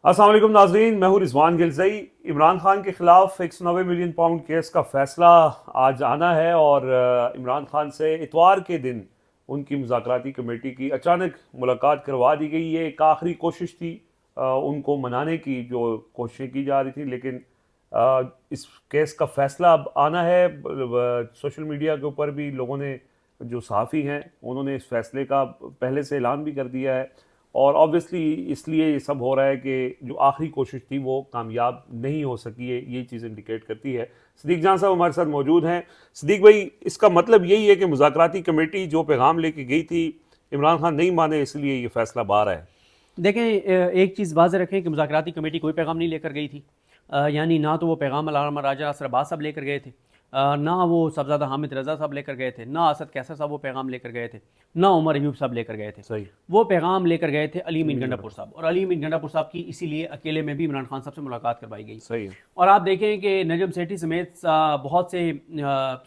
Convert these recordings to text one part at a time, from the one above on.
السلام علیکم ناظرین، میں ہوں رضوان گلزئی۔ عمران خان کے خلاف 190 ملین پاؤنڈ کیس کا فیصلہ آج آنا ہے اور عمران خان سے اتوار کے دن ان کی مذاکراتی کمیٹی کی اچانک ملاقات کروا دی گئی۔ یہ ایک آخری کوشش تھی ان کو منانے کی، جو کوششیں کی جا رہی تھیں، لیکن اس کیس کا فیصلہ اب آنا ہے۔ سوشل میڈیا کے اوپر بھی لوگوں نے، جو صحافی ہیں، انہوں نے اس فیصلے کا پہلے سے اعلان بھی کر دیا ہے، اور آبویسلی اس لیے یہ سب ہو رہا ہے کہ جو آخری کوشش تھی وہ کامیاب نہیں ہو سکی ہے، یہ چیز انڈیکیٹ کرتی ہے۔ صدیق جان صاحب ہمارے ساتھ موجود ہیں۔ صدیق بھائی، اس کا مطلب یہی ہے کہ مذاکراتی کمیٹی جو پیغام لے کے گئی تھی، عمران خان نہیں مانے، اس لیے یہ فیصلہ باہر ہے؟ دیکھیں، ایک چیز واضح رکھیں کہ مذاکراتی کمیٹی کوئی پیغام نہیں لے کر گئی تھی، یعنی نہ تو وہ پیغام علامہ راجہ ناصر عباس صاحب لے کر گئے تھے، نہ وہ صاحبزادہ حامد رضا صاحب لے کر گئے تھے، نہ اسد کیسر صاحب وہ پیغام لے کر گئے تھے، نہ عمر ایوب صاحب لے کر گئے تھے۔ صحیح۔ وہ پیغام لے کر گئے تھے علی امین گنڈا صاحب، اور علی امین گنڈا صاحب کی اسی لیے اکیلے میں بھی عمران خان صاحب سے ملاقات کروائی گئی۔ صحیح۔ اور آپ دیکھیں کہ نجم سیٹھی سمیت بہت سے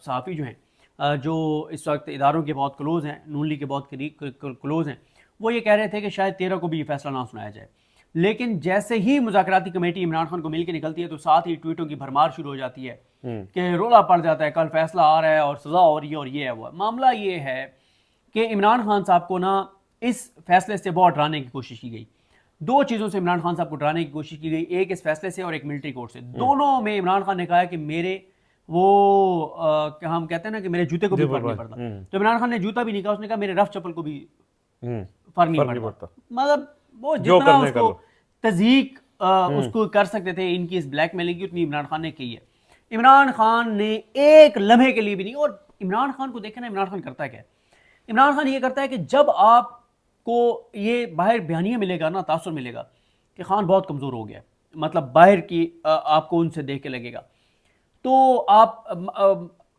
صحافی جو ہیں، جو اس وقت اداروں کے بہت کلوز ہیں، نون لیگ کے بہت کلوز ہیں، وہ یہ کہہ رہے تھے کہ شاید 13 کو بھی یہ فیصلہ نہ سنایا جائے۔ لیکن جیسے ہی مذاکراتی کمیٹی عمران خان کو مل کے نکلتی ہے تو ساتھ ہی ٹویٹوں کی بھرمار شروع ہو جاتی ہے کہ رولا پڑ جاتا ہے، کل فیصلہ آ رہا ہے اور سزا ہو رہی ہے اور یہ ہے وہ ہے۔ معاملہ یہ ہے کہ عمران خان صاحب کو نا اس فیصلے سے بہت ڈرانے کی کوشش کی گئی۔ دو چیزوں سے عمران خان صاحب کو ڈرانے کی کوشش کی گئی، ایک اس فیصلے سے اور ایک ملٹری کورٹ سے۔ دونوں میں عمران خان نے کہا ہے کہ میرے ہم کہتے ہیں نا کہ میرے جوتے کو بھی فرق نہیں پڑتا، تو عمران خان نے جوتا بھی نہیں کہا، اس نے کہا میرے رف چپل کو بھی فرق نہیں پڑتا۔ مطلب وہ جتنا اس کو تضییق اس کو کر سکتے تھے ان کی اس بلیک میلنگ کی، اتنی عمران خان نے کی ہے۔ عمران خان نے ایک لمحے کے لیے بھی نہیں، اور عمران خان کو دیکھیں نا، عمران خان کرتا ہے کیا؟ عمران خان یہ کرتا ہے کہ جب آپ کو یہ باہر بیانیہ ملے گا نا، تاثر ملے گا کہ خان بہت کمزور ہو گیا، مطلب باہر کی آپ کو ان سے دیکھ کے لگے گا، تو آپ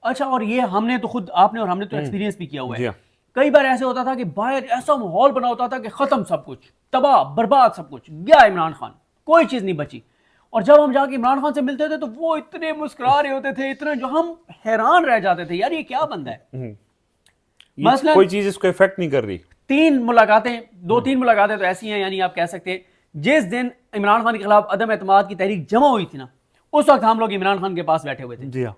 اچھا، اور یہ ہم نے تو خود، آپ نے اور ہم نے تو ایکسپیرینس بھی کیا ہوا ہے۔ کئی بار ایسے ہوتا تھا کہ باہر ایسا ماحول بنا ہوتا تھا کہ ختم سب کچھ، تباہ برباد سب کچھ، گیا عمران خان، کوئی چیز نہیں بچی۔ اور جب ہم جا کے عمران خان سے ملتے تھے تو وہ اتنے مسکرا رہے ہوتے تھے، اتنے، جو ہم حیران رہ جاتے تھے، یار یہ کیا بندہ ہے۔ مثلا کوئی چیز اس کو افیکٹ نہیں کر رہی۔ دو تین ملاقاتیں تو ایسی ہیں، یعنی آپ کہہ سکتے جس دن عمران خان کے خلاف عدم اعتماد کی تحریک جمع ہوئی تھی نا، اس وقت ہم لوگ عمران خان کے پاس بیٹھے ہوئے تھے، جی ہاں،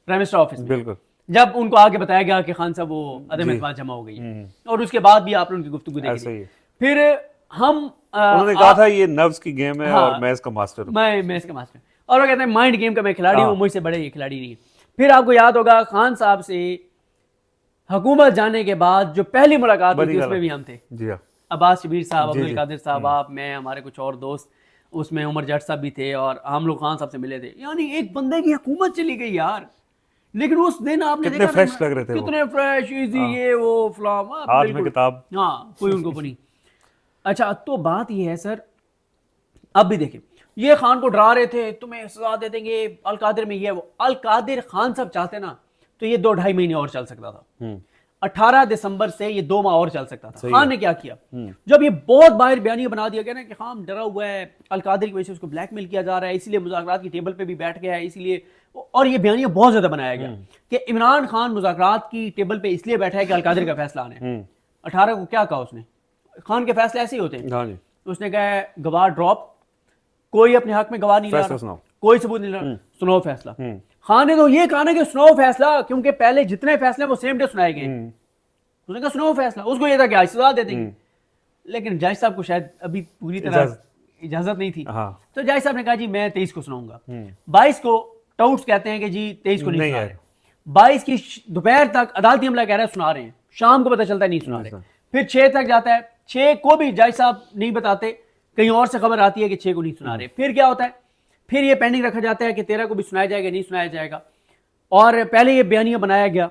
پرائم منسٹر آفس میں، بالکل، جب ان کو آگے بتایا گیا کہ خان صاحب وہ عدم اعتماد جمع ہو گئی ہے، اور اس کے بعد بھی آپ نے ان کی گفتگو دیکھی۔ پھر ہم انہوں نے کہا تھا یہ نروز کی گیم ہے اور میں اس کا ماسٹر ہوں، میں اس کا ماسٹر، اور وہ کہتے ہیں مائنڈ گیم کا میں کھلاڑی ہوں، مجھ سے بڑے یہ کھلاڑی نہیں ہے۔ پھر آپ کو یاد ہوگا خان صاحب سے حکومت جانے کے بعد جو پہلی ملاقات ہوئی تھی، اس میں بھی ہم تھے، جی ہاں، عباس شبیر صاحب، عبد القادر صاحب، آپ، میں، ہمارے کچھ اور دوست، اس میں عمر جٹ صاحب بھی تھے، اور ہم لوگ خان صاحب سے ملے تھے۔ یعنی ایک بندے کی حکومت چلی گئی یار، لیکن اس دن آپ نے کتنے فریش لگ رہے تھے، کتنے فریش، ایزی، یہ وہ فلاں، ہاتھ میں کتاب، ہاں، کوئی ان کو نہیں۔ اچھا، تو بات یہ ہے سر، اب بھی دیکھیں، یہ خان کو ڈرا رہے تھے تمہیں سزا دے دیں گے، القادر میں یہ وہ، القادر خان صاحب چاہتے نا تو یہ 2-2.5 مہینے اور چل سکتا تھا، 18 دسمبر سے یہ 2 ماہ اور چل سکتا تھا۔ خان نے کیا کیا، جب یہ بہت باہر بیانیہ بنا دیا گیا نا کہ خان ڈرا ہوا ہے، القادر کی وجہ سے اس کو بلیک میل کیا جا رہا ہے، اسی لیے مذاکرات کی ٹیبل پہ بھی بیٹھ گیا ہے، اسی لیے، اور یہ بیانیہ بہت زیادہ بنایا گیا کہ عمران خان مذاکرات کی ٹیبل پہ اس لیے بیٹھا ہے کہ القادر کا فیصلہ آنا ہے۔ 18 کو کیا کہا اس نے؟ خان کے فیصلے ایسے ہی ہوتے ہیں، اس نے کہا گواہ ڈراپ، کوئی اپنے حق میں گواہ نہیں لا رہا، کوئی ثبوت نہیں لا، سنو فیصلہ۔ خان نے تو یہ کہا نا کہ سنو فیصلہ، کیونکہ پہلے جتنے فیصلے وہ سیم ڈے سنائے گئے، اس نے کہا سنو فیصلہ، اس کو یہ تھا کہ آج سزا دے دیں گے، لیکن جج صاحب کو شاید ابھی پوری طرح اجازت نہیں تھی، تو جج صاحب نے کہا جی میں 23 کو سناؤں گا۔ 22 کو ٹاؤٹس کہتے ہیں کہ جی 23 کو نہیں سنا رہے، 22 کی دوپہر تک عدالتی عملہ کہہ رہا ہے سنا رہے ہیں، شام کو پتہ چلتا ہے نہیں سنا رہے، پھر 6 تک جاتا ہے، 6 کو بھی جج صاحب نہیں بتاتے، کہیں اور سے خبر آتی ہے کہ 6 کو نہیں سنا رہے، پھر کیا ہوتا ہے، پھر یہ پینڈنگ رکھا جاتا ہے کہ 13 کو بھی سنایا جائے گا نہیں سنایا جائے گا۔ اور پہلے یہ بیانیہ بنایا گیا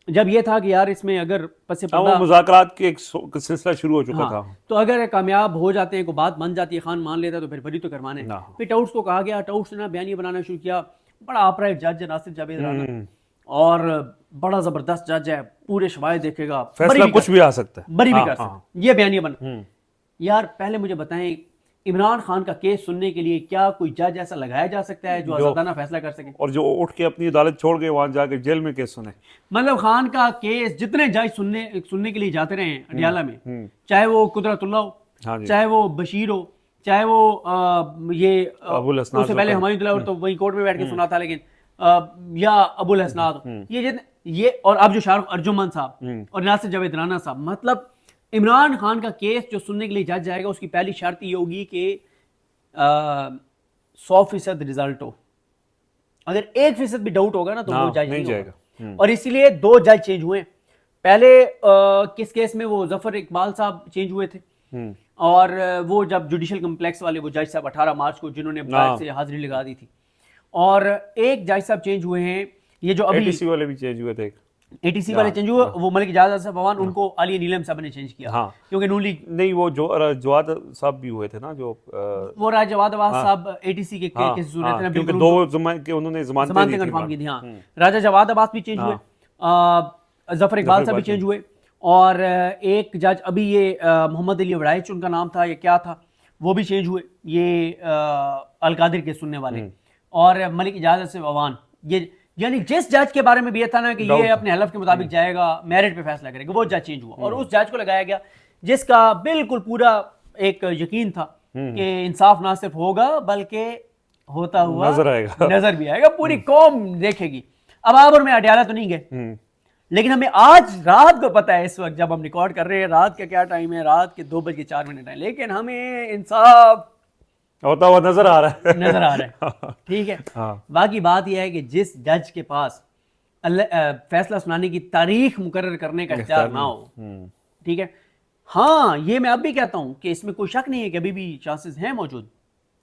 جب یہ تھا کہ یار اس میں اگر پس پردہ مذاکرات کی ایک سلسلہ شروع ہو چکا تھا، تو اگر کامیاب ہو جاتے ہیں، کوئی بات بن جاتی ہے، خان مان لیتا ہے تو پھر بری تو کروانے۔ پھر ٹاؤٹس کو کہا گیا، ٹاؤٹس نے بیانیہ بنانا شروع کیا، بڑا آپرا جج ہے ناصر جاوید رانا، اور بڑا زبردست جج ہے، پورے شواہد دیکھے گا، فیصلہ کچھ بھی آ سکتا ہے، بری بھی کر سکتا ہے، یہ بیانیہ بنا۔ یار پہلے مجھے بتائیں، عمران خان کا کیس سننے کے لیے کیا کوئی جج ایسا لگایا جا سکتا ہے جو آزادانہ فیصلہ کر سکے، اور جو اٹھ کے اپنی عدالت چھوڑ کے وہاں جا کے جیل میں کیس سنے؟ مطلب خان کا کیس جتنے جج سننے کے لیے جاتے رہے ہیں اڈیالہ میں، چاہے وہ قدرت اللہ ہو، چاہے وہ بشیر ہو، چاہے وہ یہ ابو الاسناد اس سے پہلے ہمایوں دلاور تو وہی کورٹ میں بیٹھ کے سنا تھا، لیکن یا ابو الاسناد یہ اور اب جو شاہ رخ ارجمن صاحب اور ناصر جاوید رانا صاحب، مطلب عمران خان کا کیس جو سننے کے لیے جج جائے گا اس کی پہلی شرط یہ ہوگی کہ 100% رزلٹ ہو. اگر 1% بھی ڈاؤٹ ہوگا نا تو وہ جج نہیں جائے گا. اور اسی لیے 2 جج چینج ہوئے. پہلے کس کیس میں وہ ظفر اقبال صاحب چینج ہوئے تھے، اور وہ جب جوڈیشل کمپلیکس والے وہ جج صاحب 18 مارچ کو جنہوں نے باہر سے حاضری لگا دی تھی. اور ایک جج صاحب چینج ہوئے ہیں، یہ جو ابھی ATC والے بھی چینج ہوئے تھے، ATC والے چینج ہوئے، وہ ملک اجاز صاحب عوان، ان کو علی نیلم صاحب نے چینج کیا کیونکہ نون لیگ نہیں، وہ جواد صاحب بھی ہوئے تھے نا، جو وہ راج جواد عباس صاحب ATC کے کیسز ہوئے تھے نا، کیونکہ 2 کہ انہوں نے ضمانتیں کنفرم کی تھی. ہاں، راجہ جواد عباس بھی چینج ہوئے، ظفر اقبال صاحب بھی چینج ہوئے، اور ایک جج ابھی یہ محمد علی وڑائچ ان کا نام تھا، یہ کیا تھا، وہ بھی چینج ہوئے، یہ القادر کے سننے والے، اور ملک اجاز سے عوان. یہ یعنی جس جج کے بارے میں بھی یہ تھا نا کہ یہ اپنے حلف کے مطابق جائے گا، میرٹ پہ فیصلہ کرے گا، وہ جج چینج ہوا، اور اس جج کو لگایا گیا جس کا بالکل پورا ایک یقین تھا کہ انصاف نہ صرف ہوگا بلکہ ہوتا ہوا نظر بھی آئے گا، پوری قوم دیکھے گی. اب آبر میں اڈیالہ تو نہیں گئے، لیکن ہمیں آج رات کو پتہ ہے، اس وقت جب ہم ریکارڈ کر رہے ہیں رات کا کیا ٹائم ہے، رات کے 2:04 ہے، لیکن ہمیں انصاف ہوتا ہوا نظر آ رہا ہے. ٹھیک ہے. باقی بات یہ ہے کہ جس جج کے پاس فیصلہ سنانے کی تاریخ مقرر کرنے کا اختیار نہ ہو، ٹھیک ہے. ہاں، یہ میں اب بھی کہتا ہوں کہ اس میں کوئی شک نہیں ہے کہ ابھی بھی چانسز ہیں موجود،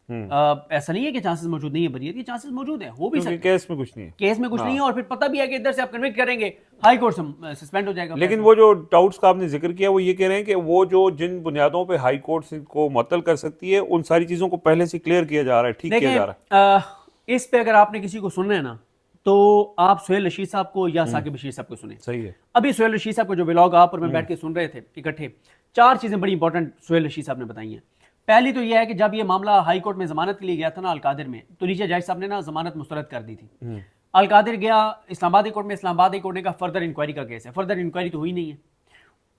ایسا نہیں ہے کہ چانسز موجود نہیں ہے، بریت کے چانسز موجود ہیں، ہو بھی سکتے. کیس میں کچھ نہیں ہے، کیس میں کچھ نہیں ہے، اور پھر پتہ بھی ہے کہ ادھر سے آپ کنوکٹ کریں گے، ہائی کورٹ سے سسپینڈ ہو جائے گا. لیکن وہ جو ڈاؤٹس کا آپ نے ذکر کیا وہ یہ کہہ رہے ہیں کہ وہ جو جن بنیادوں پہ ہائی کورٹ کو معطل کر سکتی ہے ان ساری چیزوں کو پہلے سے کلیئر کیا جا رہا ہے، ٹھیک کیا جا رہا ہے. اس پہ اگر آپ نے کسی کو سننا ہے نا تو آپ سہیل رشید صاحب کو یا ثاقب بشیر صاحب کو سنیں. صحیح ہے. ابھی سہیل رشید صاحب کو جو ولاگ آپ اور میں بیٹھ کے سن رہے تھے اکٹھے، 4 چیزیں بڑی انپورٹنٹ سہیل رشید صاحب نے بتائی ہیں. پہلی تو یہ ہے کہ جب یہ معاملہ ہائی کورٹ میں ضمانت کے لیے گیا تھا نا القادر میں، تو نیچے جج صاحب نے نا ضمانت مسترد کر دی تھی. القادر گیا اسلام آباد کورٹ میں، اسلام آباد کورٹ نے کہا فردر انکوائری کا کیس ہے، فردر انکوائری تو ہوئی نہیں ہے.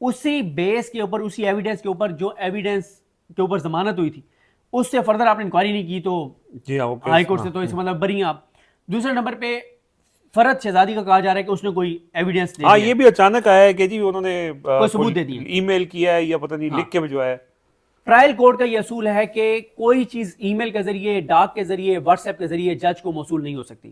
اسی بیس کے اوپر، اسی ایویڈنس کے اوپر، جو ایویڈنس کے اوپر ضمانت ہوئی تھی اس سے فردر آپ نے انکوائری نہیں کی تو ہائی کورٹ سے، تو اس مطلب بری ہیں آپ. دوسرے نمبر پہ فرحت شہزادی کا کہا جا رہا ہے کہ اس نے کوئی ایویڈنس دے، یہ بھی اچانک آیا ہے کہ جی انہوں نے کوئی ثبوت دے دیا، ای میل کیا ہے یا پتہ نہیں لکھ کے بھجوایا ہے. ٹرائل کورٹ کا یہ اصول ہے کہ کوئی چیز ای میل کے ذریعے، ڈاک کے ذریعے، واٹس ایپ کے ذریعے جج کو موصول نہیں ہو سکتی.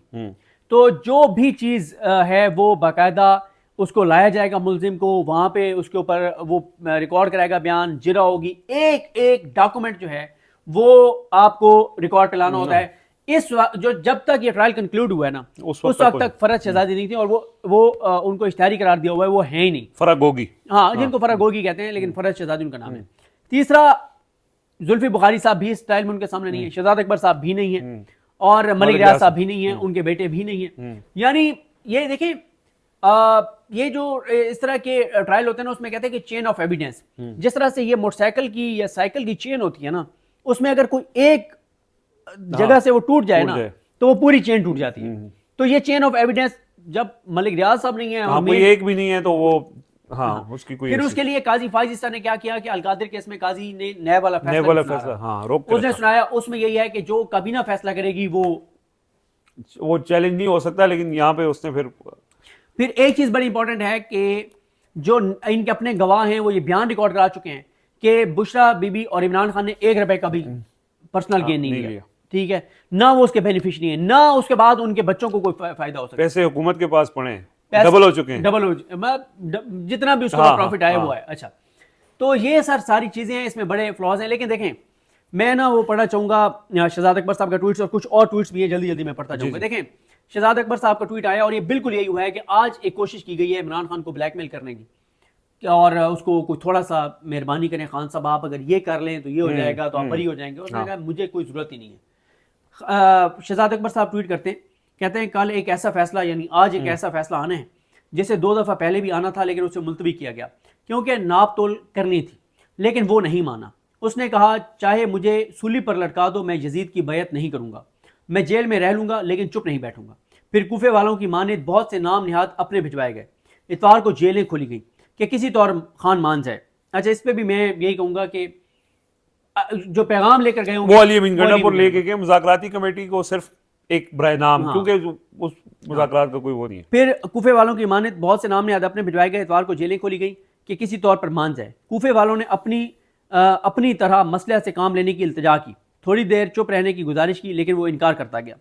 تو جو بھی چیز ہے وہ باقاعدہ اس کو لایا جائے گا ملزم کو، وہاں پہ اس کے اوپر وہ ریکارڈ کرائے گا بیان، جرا ہوگی، ایک ایک ڈاکومنٹ جو ہے وہ آپ کو ریکارڈ پہ لانا ہوتا ہے. اس وقت جو جب تک یہ ٹرائل کنکلوڈ ہوا ہے نا اس وقت تک فرحت شہزادی نہیں تھی، اور وہ ان کو اشتہاری قرار دیا ہوا ہے، وہ ہے ہی نہیں. فرح گوگی، ہاں، جن کو فرح گوگی کہتے ہیں، لیکن فرحت شہزادی ان کا نام ہے. تیسرا، زلفی بخاری صاحب بھی اس ٹرائل میں ان کے سامنے نہیں ہے، شہزاد اکبر صاحب بھی نہیں ہیں، اور ملک ریاض صاحب بھی نہیں ہیں، ان کے بیٹے بھی نہیں ہیں. یعنی یہ دیکھیں، یہ جو اس طرح کے ٹرائل ہوتے ہیں نا اس میں کہتے ہیں کہ چین آف ایویڈنس، جس طرح سے یہ موٹر سائیکل کی یا سائیکل کی چین ہوتی ہے نا، اس میں اگر کوئی ایک جگہ سے وہ ٹوٹ جائے نا تو وہ پوری چین ٹوٹ جاتی ہے. تو یہ چین آف ایویڈنس جب ملک ریاض صاحب نہیں ہے، کوئی ایک بھی نہیں ہے، تو وہ اس کی کوئی، پھر اس کے لیے قاضی فائز عیسیٰ نے کیا کیا کہ القادر کیس میں قاضی نے نئے والا فیصلہ اس نے سنایا. اس میں یہی ہے کہ جو کابینہ فیصلہ کرے گی وہ چیلنج نہیں ہو سکتا، لیکن یہاں پہ اس نے پھر ایک چیز بڑی امپورٹنٹ ہے کہ جو ان کے اپنے گواہ ہیں وہ یہ بیان ریکارڈ کرا چکے ہیں کہ بشرا بی بی اور عمران خان نے 1 روپے کا بھی پرسنل گین نہیں لیا. ٹھیک ہے، نہ وہ اس کے بینیفیشری ہیں، نہ اس کے بعد ان کے بچوں کو کوئی فائدہ ہو سکتا. پیسے حکومت کے پاس پڑے ہیں، ڈبل ہو چکے ہیں، جتنا بھی اس کا پروفٹ آیا وہ ہے. اچھا، تو یہ ساری چیزیں ہیں، اس میں بڑے فلاز ہیں. لیکن دیکھیں، میں نا وہ پڑھنا چاہوں گا شہزاد اکبر صاحب کا ٹویٹس، اور کچھ اور ٹویٹس بھی ہیں، جلدی جلدی میں پڑھتا جاؤں گا. دیکھیں، شہزاد اکبر صاحب کا ٹویٹ آیا اور یہ بالکل یہی ہوا ہے کہ آج ایک کوشش کی گئی ہے عمران خان کو بلیک میل کرنے کی، اور اس کو کوئی تھوڑا سا مہربانی کریں خان صاحب، آپ اگر یہ کر لیں تو یہ ہو جائے گا، تو آپ بری ہو جائیں گے. اس نے کہا مجھے کوئی ضرورت ہی نہیں ہے. شہزاد اکبر صاحب ٹویٹ کرتے ہیں، کہتے ہیں کل ایک ایسا فیصلہ، یعنی آج ایک ایسا فیصلہ آنا ہے جسے 2 دفعہ پہلے بھی آنا تھا لیکن اسے ملتوی کیا گیا کیونکہ ناپ تول کرنی تھی، لیکن وہ نہیں مانا. اس نے کہا چاہے مجھے سولی پر لٹکا دو، میں یزید کی بیعت نہیں کروں گا، میں جیل میں رہ لوں گا لیکن چپ نہیں بیٹھوں گا. پھر کوفے والوں کی مانند بہت سے نام نہاد اپنے بھجوائے گئے، اتوار کو جیلیں کھولی گئی کہ کسی طور خان مان جائے. اچھا، اس پہ بھی میں یہی کہوں گا کہ جو پیغام لے کر گئے ہوں وہ علی امین گنڈاپور لے کے گئے مذاکراتی کمیٹی کو صرف ایک برائے نام, کیونکہ اس مذاکرات کا کوئی وہ نہیں ہے. پھر کوفے والوں کی مانت بہت سے نام نہاد اپنے بھجوائے گئے, اتوار کو جیلیں کھولی گئیں کہ کسی طور پر مان جائے. کوفے والوں نے اپنی طرح مسئلہ سے کام لینے کی التجا کی, تھوڑی دیر چپ رہنے کی گزارش کی لیکن وہ انکار کرتا گیا.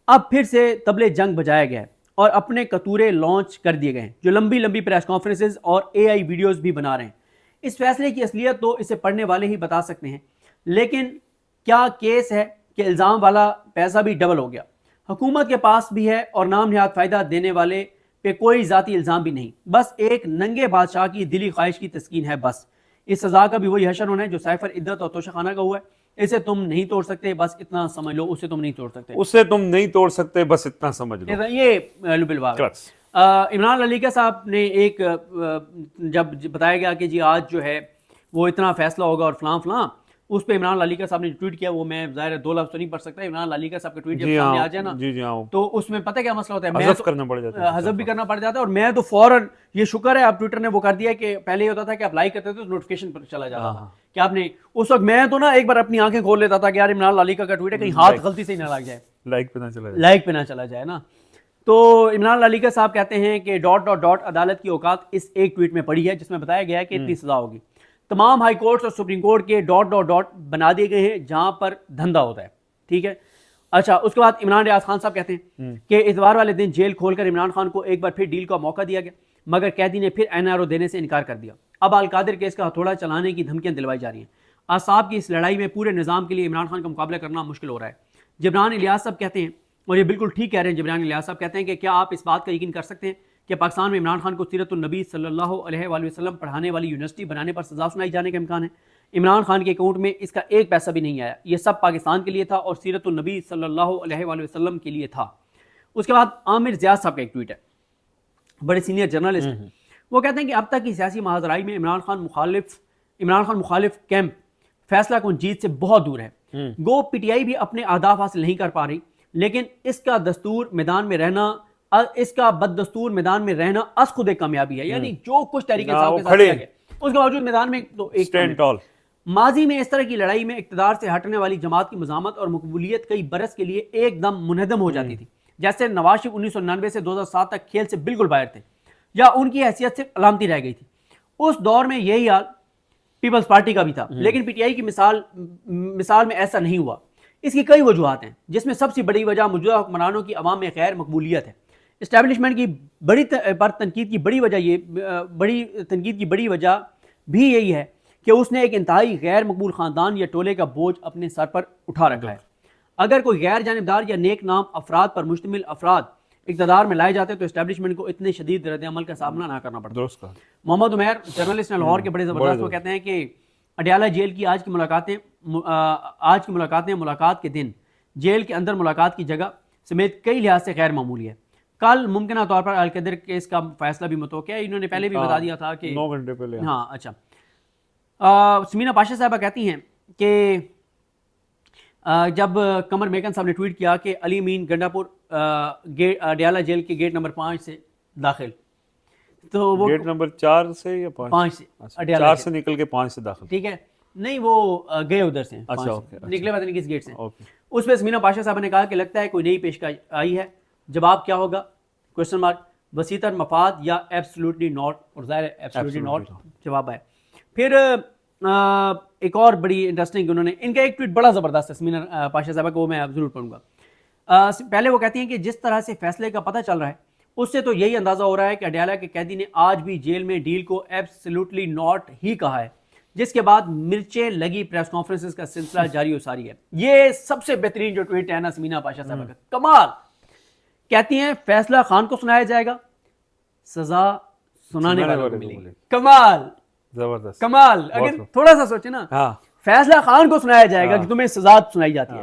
اب پھر سے طبلِ جنگ بجایا گیا ہے اور اپنے کتورے لانچ کر دیے گئے ہیں جو لمبی لمبی پریس کانفرنسز اور AI ویڈیوز بھی بنا رہے ہیں. اس فیصلے کی اصلیت تو اسے پڑھنے والے ہی بتا سکتے ہیں, لیکن کیا کیس ہے کہ الزام والا پیسہ بھی ڈبل ہو گیا. حکومت کے پاس بھی ہے اور نام نہاد فائدہ دینے والے پہ کوئی ذاتی الزام بھی نہیں, بس ایک ننگے بادشاہ کی دلی خواہش کی تسکین ہے بس. اس سزا کا بھی وہی حشر ہونا ہے جو سیفر عدت اور توشہ خانہ کا ہوا ہے. اسے تم نہیں توڑ سکتے بس اتنا سمجھ لو, اسے تم نہیں توڑ سکتے, اسے تم نہیں توڑ سکتے بس اتنا سمجھ لو. یہ لب الباب. عمران علیقہ صاحب نے ایک جب بتایا گیا کہ جی آج جو ہے وہ اتنا فیصلہ ہوگا اور فلاں فلاں, اس پہ عمران علیقہ صاحب نے ٹویٹ کیا, وہ میں ظاہر 2 لفظ تو نہیں پڑھ سکتا. عمران علیقہ صاحب کا ٹویٹ جب سامنے آ جائے نا تو اس میں پتہ کیا مسئلہ ہوتا ہے, حذف کرنا پڑ جاتا ہے, حذف بھی کرنا پڑ جاتا ہے. اور میں تو فوراً, یہ شکر ہے اب ٹویٹر نے وہ کر دیا کہ پہلے یہ ہوتا تھا کہ آپ لائک کرتے تھے تو نوٹیفیکیشن پر چلا جاتا تھا کہ آپ نے اس وقت, میں تو نا ایک بار اپنی آنکھیں کھول لیتا تھا کہ یار عمران علیقہ کا ٹویٹ ہے, کہیں ہاتھ غلطی سے ہی نہ لگ جائے, لائک پہ نہ چلا جائے نا. تو عمران علیقہ صاحب کہتے ہیں کہ ... عدالت کی اوقات اس ایک ٹویٹ میں پڑی ہے جس میں بتایا گیا ہے کہ اتنی سزا ہوگی. تمام ہائی کورٹس اور سپریم کورٹ کے ... بنا دیے گئے ہیں جہاں پر دھندا ہوتا ہے. ٹھیک ہے, اچھا. اس کے بعد عمران ریاض خان صاحب کہتے ہیں کہ اتوار والے دن جیل کھول کر عمران خان کو ایک بار پھر ڈیل کا موقع دیا گیا, مگر قیدی نے پھر NRO دینے سے انکار کر دیا. اب القادر کیس کا ہتھوڑا چلانے کی دھمکیاں دلوائی جا رہی ہیں. اعصاب کی اس لڑائی میں پورے نظام کے لیے عمران خان کا مقابلہ کرنا مشکل ہو رہا ہے. جبران الیاس صاحب کہتے ہیں, اور یہ بالکل ٹھیک کہہ رہے ہیں جبران الیاس صاحب, کہتے ہیں کہ کیا آپ اس بات کا یقین کر سکتے ہیں کہ پاکستان میں عمران خان کو سیرت النبی صلی اللہ علیہ وآلہ وسلم پڑھانے والی یونیورسٹی بنانے پر سزا سنائی جانے کا امکان ہے؟ عمران خان کے اکاؤنٹ میں اس کا ایک پیسہ بھی نہیں آیا. یہ سب پاکستان کے لیے تھا اور سیرت النبی صلی اللہ علیہ وآلہ وسلم کے لیے تھا. اس کے بعد عامر زیاد صاحب کا ایک ٹویٹ ہے, بڑے سینئر جرنلسٹ ہیں. وہ کہتے ہیں کہ اب تک کی سیاسی ماجرائی میں عمران خان مخالف کیمپ فیصلہ کن جیت سے بہت دور ہے. گو PTI بھی اپنے اہداف حاصل نہیں کر پا رہی, لیکن اس کا بددستور میدان میں رہنا از خود ایک کامیابی ہے. یعنی جو کچھ تحریک انصاف کے ساتھ کیا گیا اس کے باوجود میدان میں تو ایک ماضی میں اس طرح کی لڑائی میں اقتدار سے ہٹنے والی جماعت کی مزاحمت اور مقبولیت کئی برس کے لیے ایک دم منہدم ہو جاتی تھی. جیسے نواز شریف 1999 سے 2007 تک کھیل سے بالکل باہر تھے یا ان کی حیثیت صرف علامتی رہ گئی تھی. اس دور میں یہی حال پیپلز پارٹی کا بھی تھا, لیکن PTI کی مثال میں ایسا نہیں ہوا. اس کی کئی وجوہات ہیں جس میں سب سے بڑی وجہ موجودہ حکمرانوں کی عوام میں غیر مقبولیت ہے. اسٹیبلشمنٹ کی تنقید کی بڑی وجہ بھی یہی ہے کہ اس نے ایک انتہائی غیر مقبول خاندان یا ٹولے کا بوجھ اپنے سر پر اٹھا رکھا ہے. اگر کوئی غیر جانبدار یا نیک نام افراد پر مشتمل افراد اقتدار میں لائے جاتے تو اسٹیبلشمنٹ کو اتنے شدید رد عمل کا سامنا نہ کرنا پڑتا. درست کہا. محمد عمیر جرنلسٹ ہیں لاہور کے, بڑے زبردست, وہ کہتے ہیں کہ اڈیالہ جیل کی آج کی ملاقاتیں ملاقات کے دن جیل کے اندر ملاقات کی جگہ سمیت کئی لحاظ سے غیر معمولی ہے. کل ممکنہ طور پر القادر کیس کا فیصلہ بھی متوقع ہے. انہوں نے پہلے بھی بتا دیا تھا کہ 9 گھنٹے پہلے. ہاں اچھا. سمینا پاشا صاحبہ کہتی ہیں کہ جب قمر میکن صاحب نے ٹویٹ کیا کہ علی امین گنڈاپور اڈیالہ جیل کے گیٹ نمبر 5 سے داخل, تو وہ گیٹ نمبر 4 سے یا 5 سے 4 سے نکل کے 5 سے داخل. ٹھیک ہے, نہیں وہ گئے ادھر سے, نکلے پتہ نہیں کس گیٹ سے. اس پہ سمینا پاشا صاحب نے کہا کہ لگتا ہے کوئی نئی پیشکش آئی ہے, جواب کیا ہوگا کوشچن مارک, وسیع تر مفاد یا ایبسلیوٹلی ناٹ, اور ظاہر ہے ایبسلیوٹلی ناٹ جواب ہے. پھر ایک اور بڑی انٹرسٹنگ, انہوں نے ان کا ایک ٹویٹ بڑا زبردست ہے سمینا پاشا صاحبہ کو, وہ میں ضرور پڑھوں گا. پہلے وہ کہتی ہیں کہ جس طرح سے فیصلے کا پتہ چل رہا ہے اس سے تو یہی اندازہ ہو رہا ہے کہ اڈیالہ کے قیدی نے آج بھی جیل میں ڈیل کو ایبسلیوٹلی ناٹ ہی کہا ہے, جس کے بعد مرچیں لگی پریس کانفرنسز کا سلسلہ جاری و ساری ہے. یہ سب سے بہترین جو ٹویٹ ہے نا سمینا پاشا صاحبہ کا, کمال. کہتی ہیں فیصلہ خان کو سنایا جائے گا, سزا سنانے والوں کو ملے گی. کمال, زبردست, کمال. اگر تھوڑا سا سوچے نا, فیصلہ خان کو سنایا جائے گا کہ تمہیں سزا سنائی جاتی ہے,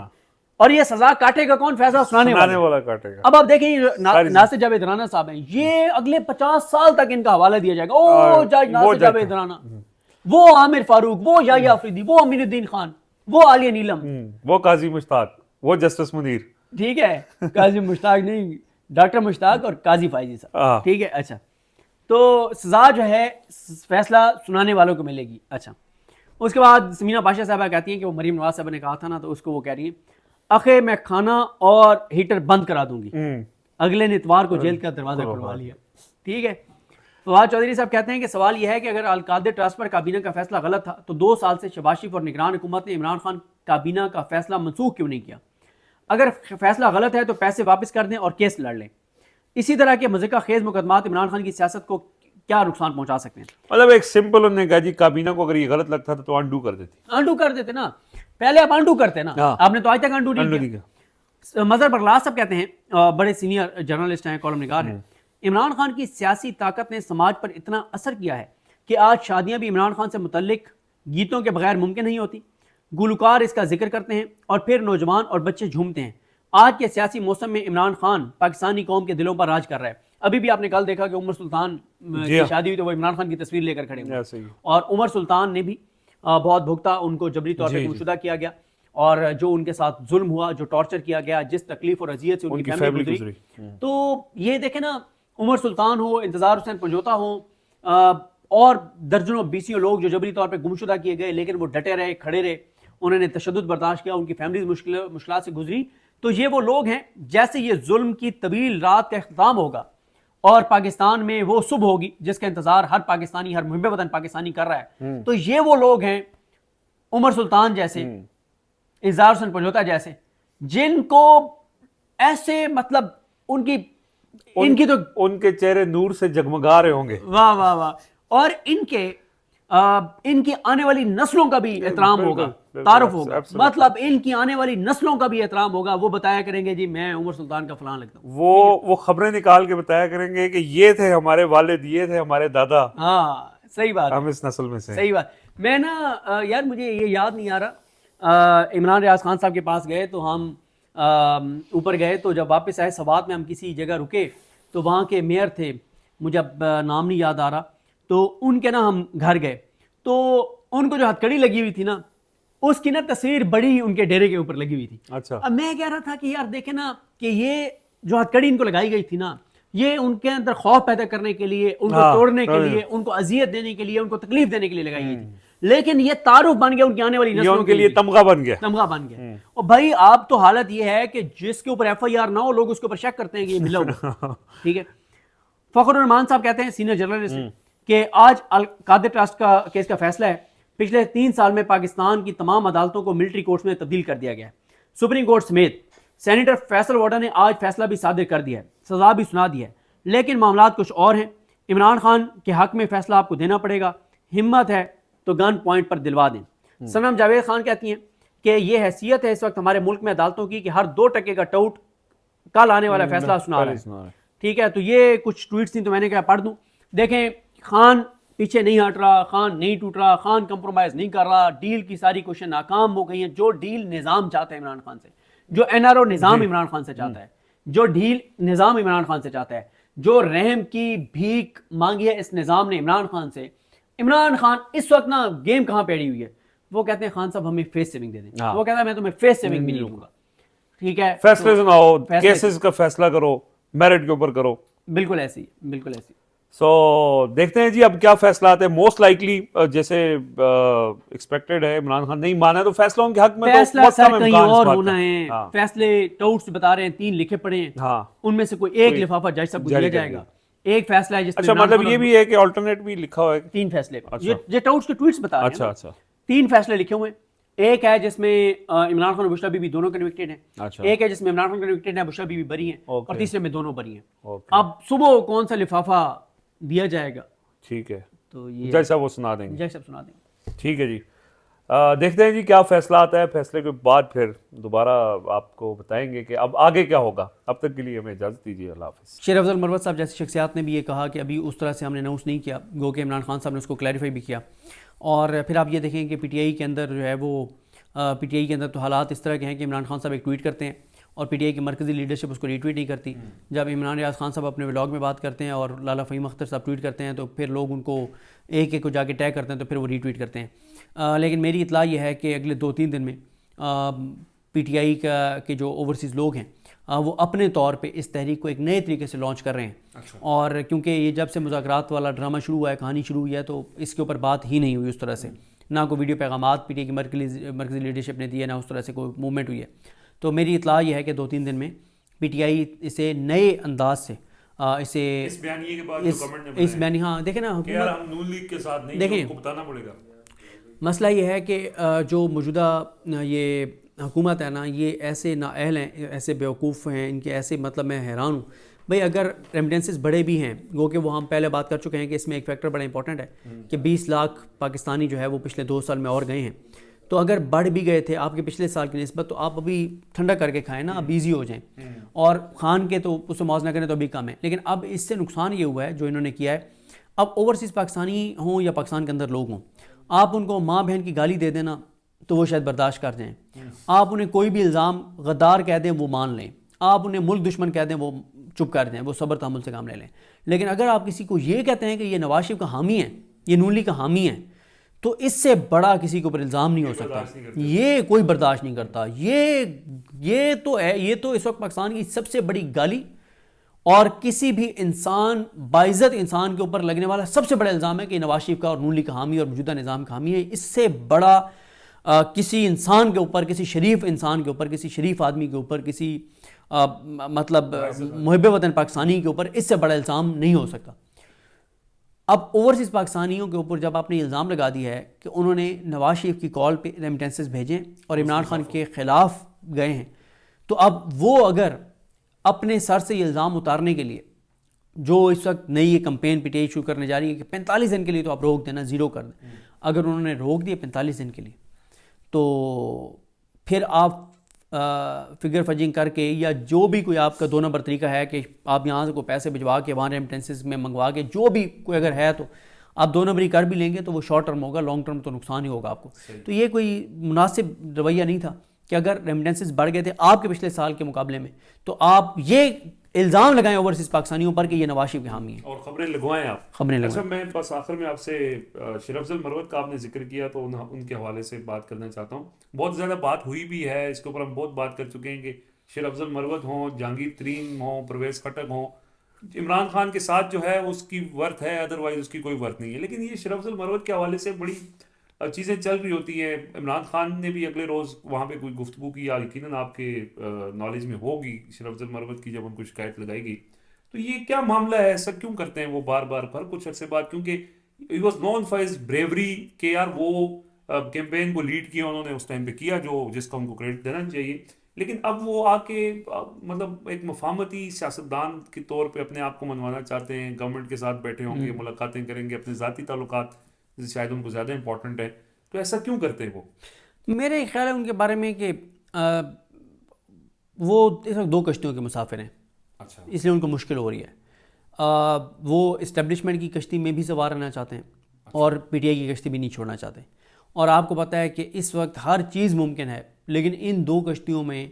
اور یہ سزا کاٹے گا کون؟ فیصلہ سنانے والا کاٹے گا. اب آپ دیکھیں ناصر جاوید رانا صاحب ہیں, یہ اگلے 50 سال تک ان کا حوالہ دیا جائے گا. او جج ناصر جاوید رانا, وہ عامر فاروق, وہ یحییٰ آفریدی, وہ امین الدین خان, وہ عالیہ نیلم, وہ قاضی مشتاق, وہ جسٹس منیر. ٹھیک ہے, قاضی مشتاق نہیں, ڈاکٹر مشتاق اور قاضی فائزی صاحب. ٹھیک ہے, اچھا. تو سزا جو ہے فیصلہ سنانے والوں کو ملے گی. اچھا, اس کے بعد سمینہ پاشا صاحبہ کہتی ہیں کہ وہ مریم نواز صاحبہ نے کہا تھا نا، تو اس کو وہ کہہ رہی ہیں اخے میں کھانا اور ہیٹر بند کرا دوں گی، اگلے نے اتوار کو جیل کا دروازہ کھلوا لیا. ٹھیک ہے. فواد چودھری صاحب کہتے ہیں کہ سوال یہ ہے کہ اگر القادر ٹرسٹ پر کابینہ کا فیصلہ غلط تھا تو 2 سال سے شہباز شریف اور نگران حکومت نے عمران خان کابینہ کا فیصلہ منسوخ کیوں نہیں کیا؟ اگر فیصلہ غلط ہے تو پیسے واپس کر دیں اور کیس لڑ لیں. اسی طرح کے مذکورہ خیز مقدمات عمران خان کی سیاست کو کیا نقصان پہنچا سکتے ہیں؟ مطلب ایک سمپل انہوں نے کہا جی کابینہ کو اگر یہ غلط لگتا تھا تو انڈو کر دیتے نا. پہلے آپ انڈو کرتے نا، آپ نے تو آج تک انڈو نہیں کیا. مظہر برلاس صاحب کہتے ہیں، بڑے سینئر جرنلسٹ ہیں، کالم نگار ہیں، عمران خان کی سیاسی طاقت نے سماج پر اتنا اثر کیا ہے کہ آج شادیاں بھی عمران خان سے متعلق گیتوں کے بغیر ممکن نہیں ہوتی. گلوکار اس کا ذکر کرتے ہیں اور پھر نوجوان اور بچے جھومتے ہیں. آج کے سیاسی موسم میں عمران خان پاکستانی قوم کے دلوں پر راج کر رہا ہے. ابھی بھی آپ نے کل دیکھا کہ عمر سلطان کی شادی ہوئی تو وہ عمران خان کی تصویر لے کر کھڑے ہوئے، اور عمر سلطان نے بھی بہت بھگتا، ان کو جبری طور پہ گمشدہ کیا گیا، اور جو ان کے ساتھ ظلم ہوا، جو ٹارچر کیا گیا، جس تکلیف اور اذیت سے ان کی فیملی گزری. تو یہ دیکھیں نا، عمر سلطان ہو، انتظار حسین پنجوتا ہو، اور درجنوں بیسیوں لوگ جو جبری طور پہ گمشدہ کیے گئے، لیکن وہ ڈٹے رہے، کھڑے رہے، انہوں نے تشدد برداشت کیا، ان کی فیملیز مشکلات سے گزری. تو یہ وہ لوگ ہیں، جیسے یہ ظلم کی طویل رات کا اختتام ہوگا اور پاکستان میں وہ صبح ہوگی جس کا انتظار ہر پاکستانی، ہر محب وطن پاکستانی کر رہا ہے. تو یہ وہ لوگ ہیں، عمر سلطان جیسے، انتظار حسین پنجوتا جیسے، جن کو ایسے مطلب ان کی تو ان کے چہرے نور سے جگمگا رہے ہوں گے. واہ واہ واہ. اور ان کی آنے والی نسلوں کا بھی احترام ہوگا، تعارف ہوگا، مطلب ان کی آنے والی نسلوں کا بھی احترام ہوگا. وہ بتایا کریں گے جی میں عمر سلطان کا فلان لگتا ہوں، وہ خبریں نکال کے بتایا کریں گے کہ یہ تھے ہمارے والد، یہ تھے ہمارے دادا. ہاں صحیح بات، ہم اس نسل میں سے. صحیح بات. میں نا یار مجھے یہ یاد نہیں آ رہا، عمران ریاض خان صاحب کے پاس گئے تو ہم اوپر گئے، تو جب واپس آئے سوات میں ہم کسی جگہ رکے تو وہاں کے میئر تھے، مجھے اب نام نہیں یاد آ رہا، تو ان کے نا ہم گھر گئے تو ان کو جو ہتھ کڑی لگی ہوئی تھی نا، اس کی نا تصویر بڑی ان کے ڈیرے کے اوپر لگی ہوئی تھی. اچھا. اب میں کہہ رہا تھا کہ یار دیکھیں نا کہ یہ جو ہتھ کڑی ان کو لگائی گئی تھی نا، یہ ان کے اندر خوف پیدا کرنے کے لیے، ان کو توڑنے کے لیے، ان کو اذیت دینے کے لیے، ان کو تکلیف دینے کے لیے لگائی گئی تھی. لیکن یہ تعارف بن گیا ان کی آنے والی نسلوں کے لیے، تمغہ بن گیا. اور بھائی آپ تو حالت یہ ہے کہ جس کے اوپر ایف آئی آر نہ ہو، لوگ اس کے اوپر شک کرتے ہیں کہ یہ ملا ہوا. ٹھیک ہے. فخر الرحمان صاحب کہتے ہیں، سینئر جرنلسٹ ہیں، کہ آج القادر ٹرسٹ کا کیس کا فیصلہ ہے. پچھلے 3 سال میں پاکستان کی تمام عدالتوں کو ملٹری کورٹس میں تبدیل کر دیا گیا ہے. سپریم کورٹ سمیت سینیٹر فیصل ووڈا نے آج فیصلہ بھی صادر کر دیا ہے، سزا بھی سنا دی ہے، لیکن معاملات کچھ اور ہیں. عمران خان کے حق میں فیصلہ آپ کو دینا پڑے گا، ہمت ہے تو گن پوائنٹ پر دلوا دیں. صنم جاوید خان کہتی ہیں کہ یہ حیثیت ہے اس وقت ہمارے ملک میں عدالتوں کی کہ ہر 2% کا ٹاؤٹ کل آنے والا فیصلہ سنا رہا ہے. ٹھیک ہے. تو یہ کچھ ٹویٹس تھیں تو میں نے کہا پڑھ دوں. دیکھیں، خان پیچھے نہیں ہٹ رہا، خان نہیں ٹوٹ رہا، خان کمپرومائز نہیں کر رہا، ڈیل کی ساری کوششیں ناکام ہو گئی ہیں. جو ڈیل نظام چاہتا ہے عمران خان سے، جو این آر او نظام عمران خان سے چاہتا ہے، جو ڈیل نظام عمران خان سے چاہتا ہے، جو رحم کی بھیک مانگی ہے اس نظام نے عمران خان سے. عمران خان اس وقت نا گیم کہاں پیڑی ہوئی ہے، وہ کہتے ہیں خان صاحب ہمیں فیس سیونگ دے دیں. وہ کہتا ہے میں تمہیں فیس سیونگ بھی نہیں دوں گا. ٹھیک ہے. فیصلے سناؤ، کیسز کا فیصلہ کرو، میرٹ کے اوپر کرو. بالکل ایسی، بالکل ایسی. سو دیکھتے ہیں جی اب کیا فیصلہ آتے ہیں. موسٹ لائکلی جیسے ایکسپیکٹڈ ہے عمران خان نہیں مانا تو فیصلہ ان کے حق میں فیصلہ سر کہیں اور ہونا ہے. فیصلے ٹاؤٹس بتا رہے ہیں 3 لکھے پڑے ہیں، ان میں سے کوئی ایک لفافہ جج صاحب کو دیا جائے گا. ایک فیصلہ ہے جس میں، اچھا مطلب یہ بھی ہے کہ آلٹرنیٹ بھی لکھا ہوا ہے 3 فیصلے. یہ ٹاؤٹس کے ٹویٹس بتا رہے ہیں. اچھا 3 فیصلے لکھے ہوئے ہیں. ایک ہے جس میں عمران خان اور بشرا بی بی دونوں کنوکٹڈ ہیں. ایک ہے جس میں عمران خان کنوکٹڈ ہے، بشرا بی بی بری ہیں، اور تیسرے میں دونوں بری ہیں. اب صبح کون سا لفافہ دیا جائے گا، ٹھیک ہے، تو یہ جج صاحب وہ سنا دیں گے. جج صاحب سنا دیں گے. ٹھیک ہے جی. دیکھتے ہیں جی کیا فیصلہ آتا ہے. فیصلے کے بعد پھر دوبارہ آپ کو بتائیں گے کہ اب آگے کیا ہوگا. اب تک کے لیے ہمیں اجازت دیجیے. اللہ حافظ. شیر افضل مروت صاحب جیسی شخصیات نے بھی یہ کہا کہ ابھی اس طرح سے ہم نے اناؤنس نہیں کیا، گو کہ عمران خان صاحب نے اس کو کلیریفائی بھی کیا. اور پھر آپ یہ دیکھیں کہ پی ٹی آئی کے اندر جو ہے وہ پی ٹی آئی کے اندر تو حالات اس طرح کے ہیں کہ عمران خان صاحب ایک ٹویٹ کرتے ہیں اور پی ٹی آئی کی مرکزی لیڈرشپ اس کو ری ٹویٹ نہیں کرتی. جب عمران ریاض خان صاحب اپنے ولاگ میں بات کرتے ہیں اور لالا فہیم اختر صاحب ٹویٹ کرتے ہیں تو پھر لوگ ان کو ایک ایک کو جا کے ٹیگ کرتے ہیں تو پھر وہ ری ٹویٹ کرتے ہیں. لیکن میری اطلاع یہ ہے کہ اگلے 2-3 دن میں پی ٹی آئی کے جو اوورسیز لوگ ہیں وہ اپنے طور پہ اس تحریک کو ایک نئے طریقے سے لانچ کر رہے ہیں. اور کیونکہ یہ جب سے مذاکرات والا ڈرامہ شروع ہوا ہے، کہانی شروع ہوئی ہے، تو اس کے اوپر بات ہی نہیں ہوئی اس طرح سے. نہ کوئی ویڈیو پیغامات پی ٹی آئی کی مرکزی لیڈرشپ نے دیے، نہ اس طرح سے کوئی موومنٹ ہوئی ہے. تو میری اطلاع یہ ہے کہ 2-3 دن میں پی ٹی آئی اسے نئے انداز سے اسے اس بیانیے کے بعد جو کمنٹ نے اس بیانی ہاں دیکھیں نا کہ یار ہم نون لیگ کے ساتھ نہیں، دیکھیں ان کو بتانا پڑے گا. مسئلہ یہ ہے کہ جو موجودہ یہ حکومت ہے نا، یہ ایسے نااہل ہیں، ایسے بیوقوف ہیں، ان کے ایسے مطلب میں حیران ہوں. بھئی اگر ریمیٹنسز بڑے بھی ہیں، گو کہ وہ ہم پہلے بات کر چکے ہیں کہ اس میں ایک فیکٹر بڑا امپورٹنٹ ہے کہ 20 لاکھ پاکستانی جو ہے وہ پچھلے 2 سال میں اور گئے ہیں. تو اگر بڑھ بھی گئے تھے آپ کے پچھلے سال کی نسبت، تو آپ ابھی ٹھنڈا کر کے کھائیں نا، اب ایزی ہو جائیں. اور خان کے تو اس سے موازنہ کریں تو ابھی کم ہے. لیکن اب اس سے نقصان یہ ہوا ہے جو انہوں نے کیا ہے، اب اوورسیز پاکستانی ہوں یا پاکستان کے اندر لوگ ہوں، آپ ان کو ماں بہن کی گالی دے دینا تو وہ شاید برداشت کر جائیں. آپ انہیں کوئی بھی الزام غدار کہہ دیں وہ مان لیں، آپ انہیں ملک دشمن کہہ دیں وہ چپ کر جائیں، وہ صبر تحمل سے کام لے لیں. لیکن اگر آپ کسی کو یہ کہتے ہیں کہ یہ نواز شریف کا حامی ہے، یہ نون لیگ کا حامی ہے، تو اس سے بڑا کسی کے اوپر الزام نہیں ہو سکتا. یہ کوئی برداشت نہیں کرتا. یہ تو ہے، یہ تو اس وقت پاکستان کی سب سے بڑی گالی اور کسی بھی انسان باعزت انسان کے اوپر لگنے والا سب سے بڑا الزام ہے کہ نواز شریف کا اور نون لیگ کا حامی اور موجودہ نظام کا حامی ہے. اس سے بڑا کسی انسان کے اوپر، کسی شریف انسان کے اوپر، کسی شریف آدمی کے اوپر، کسی مطلب محب وطن پاکستانی کے اوپر اس سے بڑا الزام نہیں ہو سکتا. اب اوورسیز پاکستانیوں کے اوپر جب آپ نے الزام لگا دیا ہے کہ انہوں نے نواز شریف کی کال پہ ریمیٹنسز بھیجیں اور عمران خان کے خلاف گئے ہیں، تو اب وہ اگر اپنے سر سے یہ الزام اتارنے کے لیے جو اس وقت نئی یہ کمپین پی ٹی آئی شروع کرنے جا رہی ہے کہ 45 دن کے لیے تو آپ روک دینا، زیرو کر دیں، اگر انہوں نے روک دیے 45 دن کے لیے، تو پھر آپ فگر فجنگ کر کے یا جو بھی کوئی آپ کا 2 نمبر طریقہ ہے کہ آپ یہاں سے کوئی پیسے بھجوا کے وہاں ریمیٹنسز میں منگوا کے جو بھی کوئی اگر ہے تو آپ 2 نمبری کر بھی لیں گے تو وہ شارٹ ٹرم ہوگا، لانگ ٹرم تو نقصان ہی ہوگا آپ کو. تو یہ کوئی مناسب رویہ نہیں تھا کہ اگر ریمیٹنسز بڑھ گئے تھے آپ کے پچھلے سال کے مقابلے میں تو آپ یہ الزام لگائیں اوورسیز پاکستانیوں پر کہ یہ نواز شریف کے حامی ہیں اور خبریں لگوائیں آپ. خبریں لگوائیں. اچھا، میں بس آخر میں آپ سے شیر افضل مروت کا آپ نے ذکر کیا تو ان کے حوالے سے بات کرنا چاہتا ہوں. بہت زیادہ بات ہوئی بھی ہے اس کے اوپر، ہم بہت بات کر چکے ہیں کہ شیر افضل مروت ہوں، جہانگیر ترین ہوں، پرویز خٹک ہوں، عمران خان کے ساتھ جو ہے اس کی ورتھ ہے، ادروائز اس کی کوئی ورتھ نہیں ہے. لیکن یہ شیر افضل مروت کے حوالے سے بڑی چیزیں چل رہی ہوتی ہیں. عمران خان نے بھی اگلے روز وہاں پہ کوئی گفتگو کی، یقیناً آپ کے نالج میں ہوگی شیر افضل مروت کی، جب ان کو شکایت لگائی گئی. تو یہ کیا معاملہ ہے، ایسا کیوں کرتے ہیں وہ بار بار پر کچھ عرصے بعد؟ کیونکہ he was known for his bravery کہ یار وہ کیمپین کو لیڈ کیا انہوں نے اس ٹائم پہ کیا، جو جس کا ان کو کریڈٹ دینا چاہیے. لیکن اب وہ آ کے مطلب ایک مفاہمتی سیاستدان کے طور پہ اپنے آپ کو منوانا چاہتے ہیں، گورنمنٹ کے ساتھ بیٹھے ہوں گے، ملاقاتیں کریں گے، اپنے ذاتی تعلقات شاید ان کو زیادہ امپورٹنٹ ہے. تو ایسا کیوں کرتے ہیں وہ؟ میرے خیال ہے ان کے بارے میں کہ وہ اس وقت 2 کشتیوں کے مسافر ہیں. اچھا، اس لیے ان کو مشکل ہو رہی ہے. وہ اسٹیبلشمنٹ کی کشتی میں بھی سوار رہنا چاہتے ہیں اور پی ٹی آئی کی کشتی بھی نہیں چھوڑنا چاہتے. اور آپ کو پتہ ہے کہ اس وقت ہر چیز ممکن ہے، لیکن ان 2 کشتیوں میں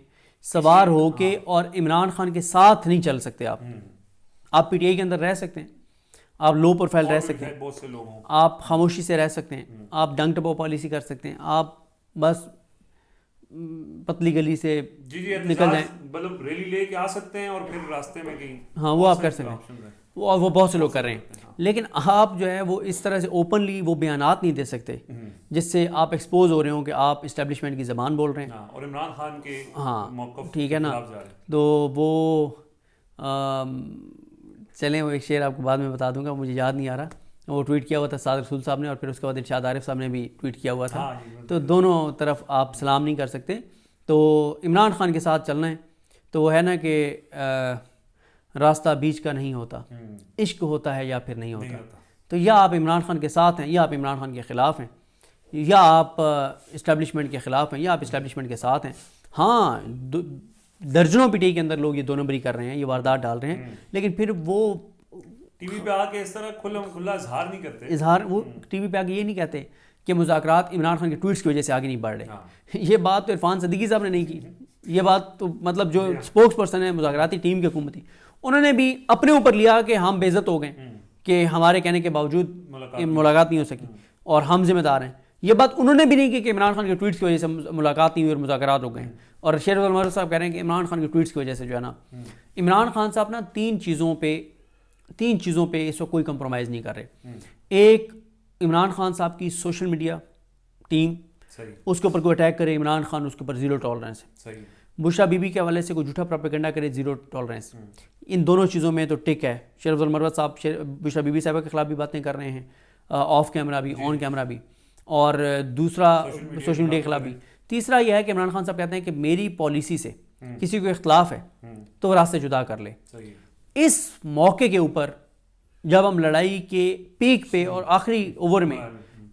سوار ہو کے اور عمران خان کے ساتھ نہیں چل سکتے. آپ پی ٹی آئی کے اندر رہ سکتے ہیں، آپ لو پروفائل رہ سکتے ہیں، بہت سے لوگ ہوں، آپ خاموشی سے رہ سکتے ہیں، آپ ڈنگ ٹپو پالیسی کر سکتے ہیں، آپ بس پتلی گلی سے نکل جائیں، مطلب ریلی لے کے آ سکتے ہیں اور پھر راستے میں کہیں، ہاں وہ آپ کر سکتے ہیں. وہ بہت سے لوگ کر رہے ہیں. لیکن آپ جو ہے وہ اس طرح سے اوپنلی وہ بیانات نہیں دے سکتے جس سے آپ ایکسپوز ہو رہے ہوں کہ آپ اسٹیبلشمنٹ کی زبان بول رہے ہیں اور عمران خان کے موقف ٹھیک ہے نا. تو وہ چلیں وہ ایک شعر آپ کو بعد میں بتا دوں گا، مجھے یاد نہیں آ رہا. وہ ٹویٹ کیا ہوا تھا سعد رسول صاحب نے اور پھر اس کے بعد ارشاد عارف صاحب نے بھی ٹویٹ کیا ہوا تھا. تو دونوں طرف آپ سلام نہیں کر سکتے. تو عمران خان کے ساتھ چلنا ہے تو وہ ہے نا کہ راستہ بیچ کا نہیں ہوتا، عشق ہوتا ہے یا پھر نہیں ہوتا. تو یا آپ عمران خان کے ساتھ ہیں یا آپ عمران خان کے خلاف ہیں، یا آپ اسٹیبلشمنٹ کے خلاف ہیں یا آپ اسٹیبلشمنٹ کے ساتھ ہیں. ہاں درجنوں پی ٹی آئی کے اندر لوگ یہ 2 نمبری کر رہے ہیں، یہ واردات ڈال رہے ہیں، لیکن پھر وہ ٹی وی پہ آ کے اس طرح کھلا اظہار نہیں کرتے. وہ ٹی وی پہ آ کے یہ نہیں کہتے کہ مذاکرات عمران خان کے ٹویٹس کی وجہ سے آگے نہیں بڑھ رہے. یہ بات تو عرفان صدیقی صاحب نے نہیں کی. یہ بات تو مطلب جو اسپوکس پرسن ہے مذاکراتی ٹیم کی حکومتی، انہوں نے بھی اپنے اوپر لیا کہ ہم بے عزت ہو گئے کہ ہمارے کہنے کے باوجود ملاقات نہیں ہو سکی اور ہم ذمہ دار ہیں. یہ بات انہوں نے بھی نہیں کی کہ عمران خان کے ٹویٹس کی وجہ سے ملاقات نہیں ہوئی اور مذاکرات ہو گئے ہیں. اور شیر افضل مروت صاحب کہہ رہے ہیں کہ عمران خان کے ٹویٹس کی وجہ سے جو ہے نا، عمران خان صاحب نا 3 چیزوں پہ اس وقت کوئی کمپرومائز نہیں کر رہے. ایک، عمران خان صاحب کی سوشل میڈیا ٹیم صحیح اس کے اوپر کوئی اٹیک کرے عمران خان اس کے اوپر زیرو ٹالرنس ہے. صحیح بشرا بی بی کے حوالے سے کوئی جھوٹا پروپیگنڈا کرے زیرو ٹالرنس. ان دونوں چیزوں میں تو ٹک ہے. شیخ افضل مروت صاحب بشرا بی بی صاحبہ کے خلاف بھی باتیں کر رہے ہیں آف کیمرہ بھی آن کیمرہ بھی, اور دوسرا سوشل میڈیا کے خلاف بھی. تیسرا یہ ہے کہ عمران خان صاحب کہتے ہیں کہ میری پالیسی سے کسی کو اختلاف ہے تو وہ راستے جدا کر لے. اس موقع کے اوپر جب ہم لڑائی کے پیک پہ اور آخری اوور میں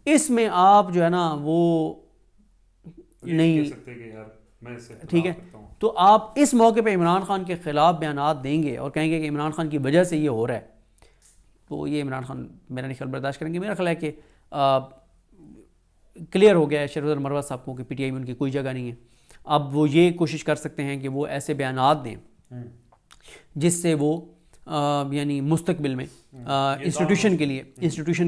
اس میں آپ جو ہے نا وہ نہیں, ٹھیک ہے, تو آپ اس موقع پہ عمران خان کے خلاف بیانات دیں گے اور کہیں گے کہ عمران خان کی وجہ سے یہ ہو رہا ہے, تو یہ عمران خان میرا نہیں خیال برداشت کریں گے. میرا خیال ہے کہ کلیئر ہو گیا ہے شیخ افضل مروت صاحب کو کہ پی ٹی آئی میں ان کی کوئی جگہ نہیں ہے. اب وہ یہ کوشش کر سکتے ہیں کہ وہ ایسے بیانات دیں جس سے وہ یعنی مستقبل میں انسٹیٹیوشن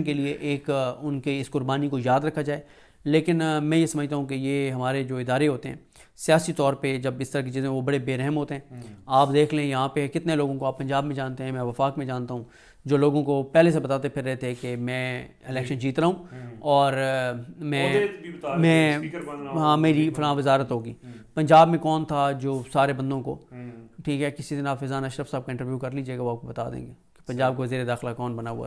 کے لیے ایک ان کے اس قربانی کو یاد رکھا جائے. لیکن میں یہ سمجھتا ہوں کہ یہ ہمارے جو ادارے ہوتے ہیں سیاسی طور پہ جب اس طرح کی چیزیں وہ بڑے بے رحم ہوتے ہیں. آپ دیکھ لیں یہاں پہ کتنے لوگوں کو آپ پنجاب میں جانتے ہیں, میں وفاق میں جانتا ہوں, جو لوگوں کو پہلے سے بتاتے پھر رہے تھے کہ میں الیکشن جیت رہا ہوں اور میں ہاں میری فلاں وزارت ہوگی. پنجاب میں کون تھا جو سارے بندوں کو, ٹھیک ہے, کسی دن آپ فیضان اشرف صاحب کا انٹرویو کر لیجیے گا, وہ آپ کو بتا دیں گے کہ پنجاب کا وزیر داخلہ کون بنا ہوا